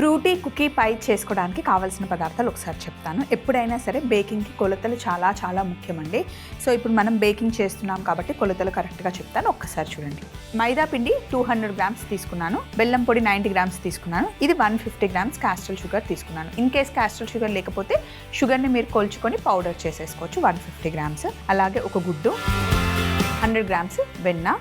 Frutti cookie పై చేసుకోవడానికి కావాల్సిన పదార్థాలు ఒకసారి చెప్తాను. ఎప్పుడైనా సరే బేకింగ్కి కొలతలు చాలా చాలా ముఖ్యమండి. సో ఇప్పుడు మనం బేకింగ్ చేస్తున్నాం కాబట్టి కొలతలు కరెక్ట్గా చెప్తాను, ఒక్కసారి చూడండి. మైదా పిండి 200 గ్రామ్స్ తీసుకున్నాను, బెల్లం పొడి 90 గ్రామ్స్ తీసుకున్నాను, ఇది 150 గ్రామ్స్ క్యాస్ట్రల్ షుగర్ తీసుకున్నాను. ఇన్ కేస్ క్యాస్ట్రల్ షుగర్ లేకపోతే షుగర్ని మీరు కొలుచుకొని పౌడర్ చేసేసుకోవచ్చు, 150 గ్రామ్స్. అలాగే ఒక గుడ్డు, 100 గ్రామ్స్ వెన్న,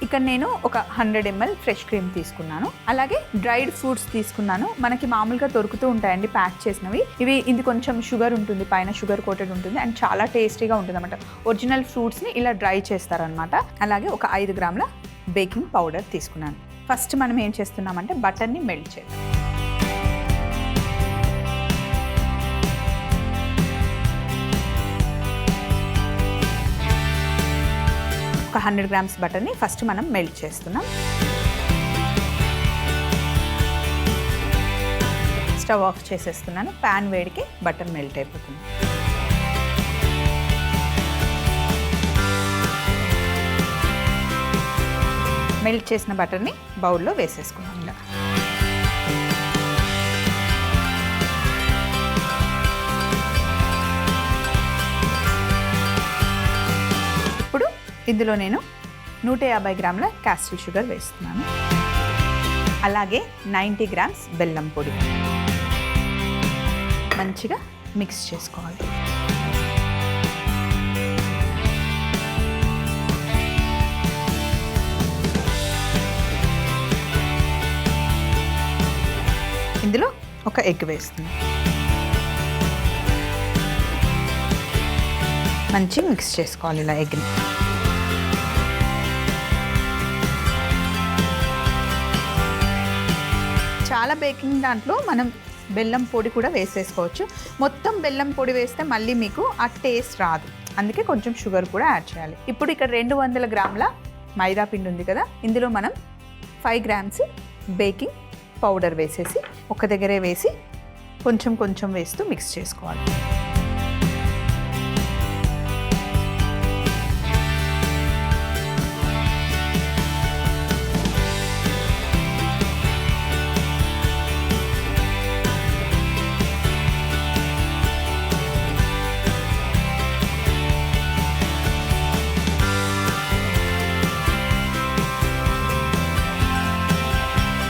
ఇక్కడ నేను ఒక 100 ml ఫ్రెష్ క్రీమ్ తీసుకున్నాను. అలాగే డ్రైడ్ ఫ్రూట్స్ తీసుకున్నాను. మనకి మామూలుగా దొరుకుతూ ఉంటాయండి ప్యాక్ చేసినవి. ఇది కొంచెం షుగర్ ఉంటుంది, పైన షుగర్ కోటెడ్ ఉంటుంది అండ్ చాలా టేస్టీగా ఉంటుంది అనమాట. ఒరిజినల్ ఫ్రూట్స్ని ఇలా డ్రై చేస్తారనమాట. అలాగే ఒక 5 గ్రాముల బేకింగ్ పౌడర్ తీసుకున్నాను. ఫస్ట్ మనం ఏం చేస్తున్నామంటే బటర్ని మెల్ట్ చేద్దాం. ఒక 100 గ్రామ్స్ బటర్ని ఫస్ట్ మనం మెల్ట్ చేస్తున్నాం. స్టవ్ ఆఫ్ చేసేస్తున్నాను. ప్యాన్ వేడికి బటర్ మెల్ట్ అయిపోతుంది. మెల్ట్ చేసిన బటర్ని బౌల్లో వేసేసుకున్నాం. ఇలా ఇందులో నేను 150 గ్రాముల క్యాస్ట్రల్ షుగర్ వేస్తున్నాను. అలాగే 90 గ్రామ్స్ బెల్లం పొడి మంచిగా మిక్స్ చేసుకోవాలి. ఇందులో ఒక ఎగ్ వేస్తున్నాను. మంచిగా మిక్స్ చేసుకోవాలి ఇలా ఎగ్ని. చాలా బేకింగ్ దాంట్లో మనం బెల్లం పొడి కూడా వేసేసుకోవచ్చు. మొత్తం బెల్లం పొడి వేస్తే మళ్ళీ మీకు ఆ టేస్ట్ రాదు, అందుకే కొంచెం షుగర్ కూడా యాడ్ చేయాలి. ఇప్పుడు ఇక్కడ 200 గ్రాముల మైదా పిండి ఉంది కదా, ఇందులో మనం 5 గ్రామ్స్ బేకింగ్ పౌడర్ వేసేసి ఒక దగ్గరే వేసి కొంచెం కొంచెం వేస్తూ మిక్స్ చేసుకోవాలి.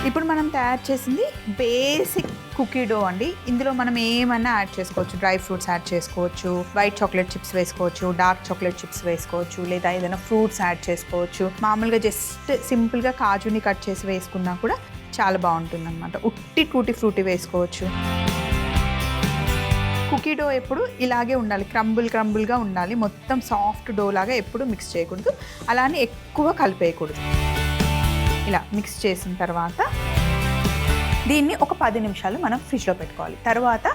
ఇప్పుడు మనం తయారు చేసింది బేసిక్ కుకీ డో అండి. ఇందులో మనం ఏమన్నా యాడ్ చేసుకోవచ్చు. డ్రై ఫ్రూట్స్ యాడ్ చేసుకోవచ్చు, వైట్ చాక్లెట్ చిప్స్ వేసుకోవచ్చు, డార్క్ చాక్లెట్ చిప్స్ వేసుకోవచ్చు, లేదా ఏదైనా ఫ్రూట్స్ యాడ్ చేసుకోవచ్చు. మామూలుగా జస్ట్ సింపుల్గా కాజుని కట్ చేసి వేసుకున్నా కూడా చాలా బాగుంటుంది అనమాట. ఉట్టి టూటీ ఫ్రూటీ వేసుకోవచ్చు. కుకీ డో ఎప్పుడు ఇలాగే ఉండాలి, క్రంబుల్గా ఉండాలి. మొత్తం సాఫ్ట్ డో లాగా ఎప్పుడు మిక్స్ చేయకూడదు, అలానే ఎక్కువ కలిపేయకూడదు. ఇలా మిక్స్ చేసిన తర్వాత దీన్ని ఒక 10 నిమిషాలు మనం ఫ్రిడ్జ్లో పెట్టుకోవాలి. తర్వాత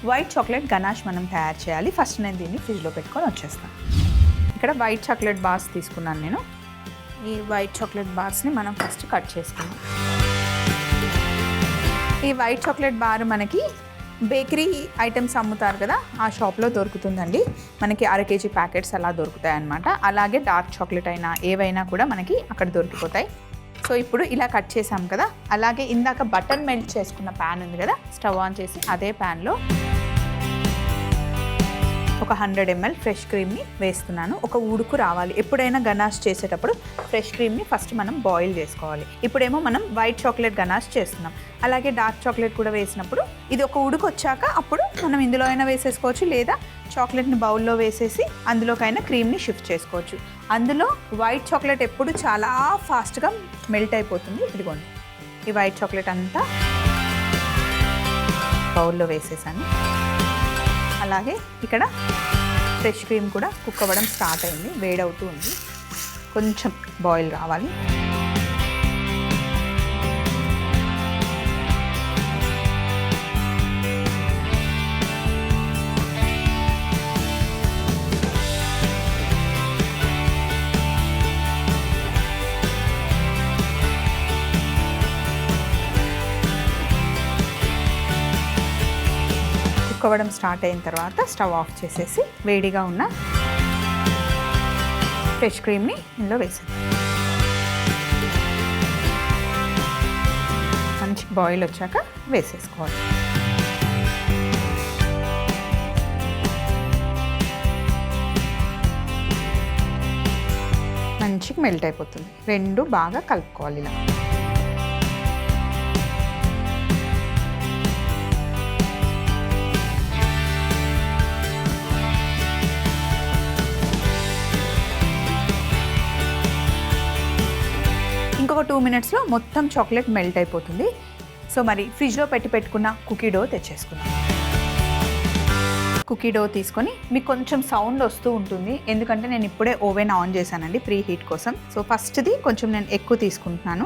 వైట్ చాక్లెట్ గనాష్ మనం తయారు చేయాలి. ఫస్ట్ నేను దీన్ని ఫ్రిడ్జ్లో పెట్టుకొని వచ్చేస్తాను. ఇక్కడ వైట్ చాక్లెట్ బార్స్ తీసుకున్నాను నేను. ఈ వైట్ చాక్లెట్ బార్స్ని మనం ఫస్ట్ కట్ చేసుకున్నాం. ఈ వైట్ చాక్లెట్ బార్ మనకి బేకరీ ఐటమ్స్ అమ్ముతారు కదా, ఆ షాప్లో దొరుకుతుందండి. మనకి 1/2 kg ప్యాకెట్స్ అలా దొరుకుతాయి అన్నమాట. అలాగే డార్క్ చాక్లెట్ అయినా ఏవైనా కూడా మనకి అక్కడ దొరికిపోతాయి. సో ఇప్పుడు ఇలా కట్ చేసాం కదా, అలాగే ఇందాక బటర్ మెల్ట్ చేసుకున్న ప్యాన్ ఉంది కదా, స్టవ్ ఆన్ చేసి అదే ప్యాన్లో ఒక 100 ml ఫ్రెష్ క్రీమ్ని వేస్తున్నాను. ఒక ఉడుకు రావాలి. ఎప్పుడైనా గనాష్ చేసేటప్పుడు ఫ్రెష్ క్రీమ్ని ఫస్ట్ మనం బాయిల్ చేసుకోవాలి. ఇప్పుడేమో మనం వైట్ చాక్లెట్ గనాష్ చేస్తున్నాం. అలాగే డార్క్ చాక్లెట్ కూడా వేసినప్పుడు ఇది ఒక ఉడుకు వచ్చాక అప్పుడు మనం ఇందులో అయినా వేసేసుకోవచ్చు, లేదా చాక్లెట్ని బౌల్లో వేసేసి అందులోకైనా క్రీమ్ని షిఫ్ట్ చేసుకోవచ్చు. అందులో వైట్ చాక్లెట్ ఎప్పుడు చాలా ఫాస్ట్గా మెల్ట్ అయిపోతుంది. ఇదిగోండి, ఈ వైట్ చాక్లెట్ అంతా బౌల్లో వేసేసాను. అలాగే ఇక్కడ ఫ్రెష్ క్రీమ్ కూడా కుక్ అవ్వడం స్టార్ట్ అయింది, వేడవుతూ ఉంది. కొంచెం బాయిల్ రావాలి. కుక్ అవ్వడం స్టార్ట్ అయిన తర్వాత స్టవ్ ఆఫ్ చేసేసి వేడిగా ఉన్న ఫ్రెష్ క్రీమ్ని ఇందులో వేసాను. మంచి బాయిల్ వచ్చాక వేసేసుకోవాలి. మంచిగా మెల్ట్ అయిపోతుంది. రెండు బాగా కలుపుకోవాలి ఇలా. ఇంకొక 2 మినిట్స్లో మొత్తం చాక్లెట్ మెల్ట్ అయిపోతుంది. సో మరి ఫ్రిడ్జ్లో పెట్టుకున్న కుకీ డో తెచ్చేసుకున్నాం. కుకీ డో తీసుకొని మీకు కొంచెం సౌండ్ వస్తూ ఉంటుంది, ఎందుకంటే నేను ఇప్పుడే ఓవెన్ ఆన్ చేశానండి ప్రీ హీట్ కోసం. సో ఫస్ట్ది కొంచెం నేను ఎక్కువ తీసుకుంటున్నాను.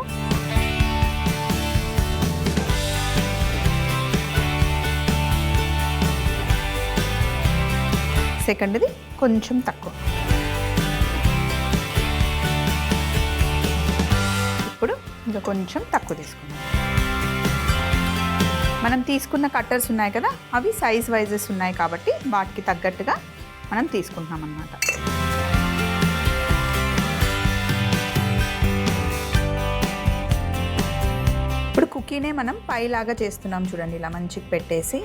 సెకండ్ది కొంచెం తక్కువ. ఇప్పుడు ఇంకా కొంచెం తక్కువ తీసుకున్నాను. మనం తీసుకున్న కట్టర్స్ ఉన్నాయి కదా, అవి సైజ్ వైజెస్ ఉన్నాయి కాబట్టి వాటికి తగ్గట్టుగా మనం తీసుకుంటున్నాం అన్నమాట. ఇప్పుడు కుకీనే మనం పైలాగా చేస్తున్నాం చూడండి, ఇలా మంచిగా పెట్టేసి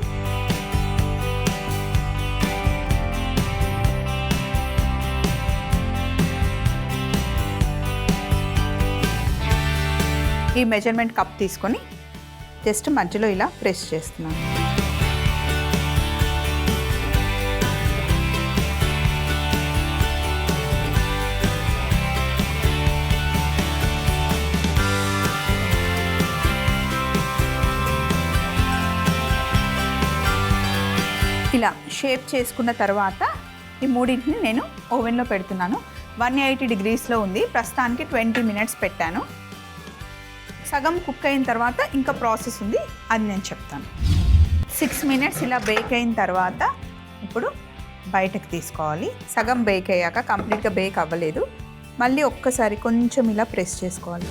ఈ మెజర్మెంట్ కప్ తీసుకొని జస్ట్ మధ్యలో ఇలా ప్రెస్ చేస్తున్నాను. ఇలా షేప్ చేసుకున్న తర్వాత ఈ మూడింటిని నేను ఓవెన్లో పెడుతున్నాను. 180 డిగ్రీస్లో ఉంది, ప్రస్తుతానికి 20 మినిట్స్ పెట్టాను. సగం కుక్ అయిన తర్వాత ఇంకా ప్రాసెస్ ఉంది, అది నేను చెప్తాను. 6 మినిట్స్ ఇలా బేక్ అయిన తర్వాత ఇప్పుడు బయటకు తీసుకోవాలి. సగం బేక్ అయ్యాక, కంప్లీట్గా బేక్ అవ్వలేదు, మళ్ళీ ఒక్కసారి కొంచెం ఇలా ప్రెస్ చేసుకోవాలి.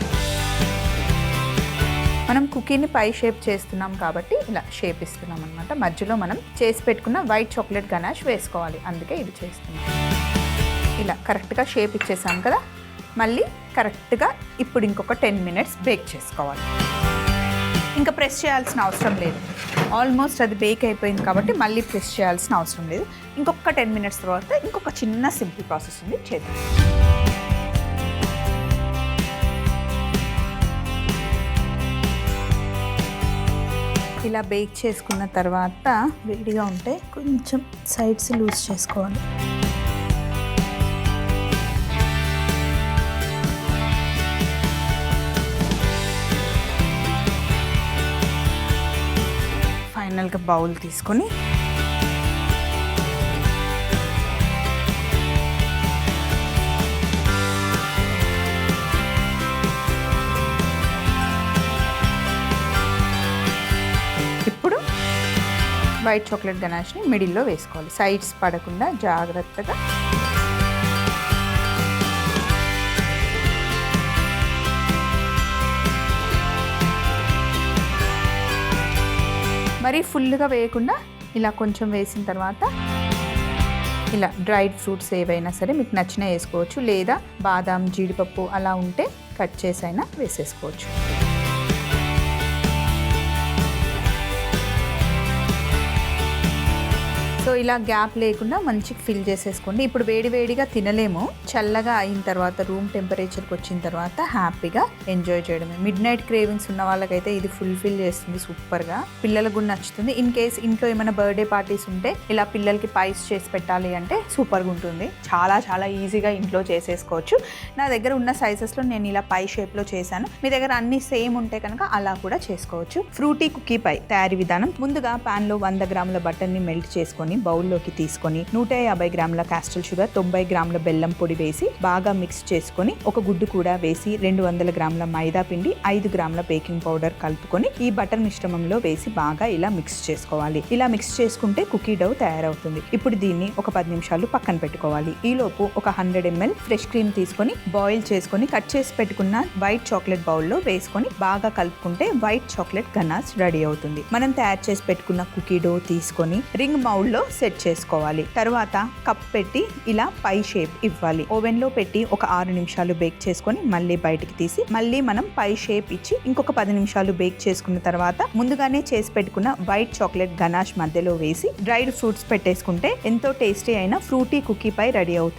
మనం కుకీని పై షేప్ చేస్తున్నాం కాబట్టి ఇలా షేప్ ఇస్తున్నాం అనమాట. మధ్యలో మనం చేసి పెట్టుకున్న వైట్ చాక్లెట్ గనాష్ వేసుకోవాలి, అందుకే ఇది చేస్తున్నాం. ఇలా కరెక్ట్గా షేప్ ఇచ్చేసాం కదా, మళ్ళీ కరెక్ట్గా ఇప్పుడు ఇంకొక 10 మినిట్స్ బేక్ చేసుకోవాలి. ఇంకా ప్రెస్ చేయాల్సిన అవసరం లేదు, ఆల్మోస్ట్ అది బేక్ అయిపోయింది కాబట్టి మళ్ళీ ప్రెస్ చేయాల్సిన అవసరం లేదు. ఇంకొక 10 మినిట్స్ తర్వాత ఇంకొక చిన్న సింపుల్ ప్రాసెస్ ఉంది, చేద్దాం. ఇలా బేక్ చేసుకున్న తర్వాత వేడిగా ఉంటే కొంచెం సైడ్స్ లూజ్ చేసుకోవాలి. ఫైనల్గా బౌల్ తీసుకొని ఇప్పుడు వైట్ చాక్లెట్ గనాష్ని మిడిల్లో వేసుకోవాలి, సైడ్స్ పడకుండా జాగ్రత్తగా. మరీ ఫుల్గా వేయకుండా ఇలా కొంచెం వేసిన తర్వాత ఇలా డ్రైడ్ ఫ్రూట్స్ ఏవైనా సరే మీకు నచ్చిన వేసుకోవచ్చు, లేదా బాదాం జీడిపప్పు అలా ఉంటే కట్ చేసైనా వేసేసుకోవచ్చు. సో ఇలా గ్యాప్ లేకుండా మంచిగా ఫిల్ చేసేసుకోండి. ఇప్పుడు వేడివేడిగా తినలేము, చల్లగా అయిన తర్వాత రూమ్ టెంపరేచర్కి వచ్చిన తర్వాత హ్యాపీగా ఎంజాయ్ చేయడమే. మిడ్ నైట్ క్రేవింగ్స్ ఉన్న వాళ్ళకైతే ఇది ఫుల్ఫిల్ చేస్తుంది సూపర్గా, పిల్లలకు కూడా నచ్చుతుంది. ఇన్ కేస్ ఇంట్లో ఏమైనా బర్త్డే పార్టీస్ ఉంటే ఇలా పిల్లలకి పైస్ చేసి పెట్టాలి అంటే సూపర్గా ఉంటుంది. చాలా చాలా ఈజీగా ఇంట్లో చేసేసుకోవచ్చు. నా దగ్గర ఉన్న సైజెస్లో నేను ఇలా పై షేప్లో చేశాను, మీ దగ్గర అన్ని సేమ్ ఉంటే కనుక అలా కూడా చేసుకోవచ్చు. ఫ్రూటీ కుకీ పై తయారీ విధానం: ముందుగా ప్యాన్లో 100 గ్రాముల బటర్ని మెల్ట్ చేసుకొని బౌల్లోకి తీసుకొని 150 గ్రాముల క్యాస్టర్ షుగర్, 90 గ్రాముల బెల్లం పొడి వేసి బాగా మిక్స్ చేసుకొని ఒక గుడ్డు కూడా వేసి 200 గ్రాముల మైదా పిండి, 5 గ్రాముల బేకింగ్ పౌడర్ కలుపుకొని ఈ బటర్ మిశ్రమంలో వేసి బాగా ఇలా మిక్స్ చేసుకోవాలి. ఇలా మిక్స్ చేసుకుంటే కుకీ డౌ తయారవుతుంది. ఇప్పుడు దీన్ని ఒక 10 నిమిషాలు పక్కన పెట్టుకోవాలి. ఈలోపు ఒక 100 ml ఫ్రెష్ క్రీమ్ తీసుకొని బాయిల్ చేసుకొని కట్ చేసి పెట్టుకున్న వైట్ చాక్లెట్ బౌల్లో వేసుకొని బాగా కలుపుకుంటే వైట్ చాక్లెట్ గనాష్ రెడీ అవుతుంది. మనం తయారు చేసి పెట్టుకున్న కుకీ డో తీసుకొని రింగ్ మౌల్డ్ లో సెట్ చేసుకోవాలి. తర్వాత కప్ పెట్టి ఇలా పై షేప్ ఇవ్వాలి. ఓవెన్ లో పెట్టి ఒక 6 నిమిషాలు బేక్ చేసుకొని మళ్ళీ బయటికి తీసి మళ్ళీ మనం పై షేప్ ఇచ్చి ఇంకొక 10 నిమిషాలు బేక్ చేసుకున్న తర్వాత ముందుగానే చేసి పెట్టుకున్న వైట్ చాక్లెట్ గనాష్ మధ్యలో వేసి డ్రైడ్ ఫ్రూట్స్ పెట్టేసుకుంటే ఎంతో టేస్టీ అయిన ఫ్రూటీ కుకీ పై రెడీ అవుతుంది.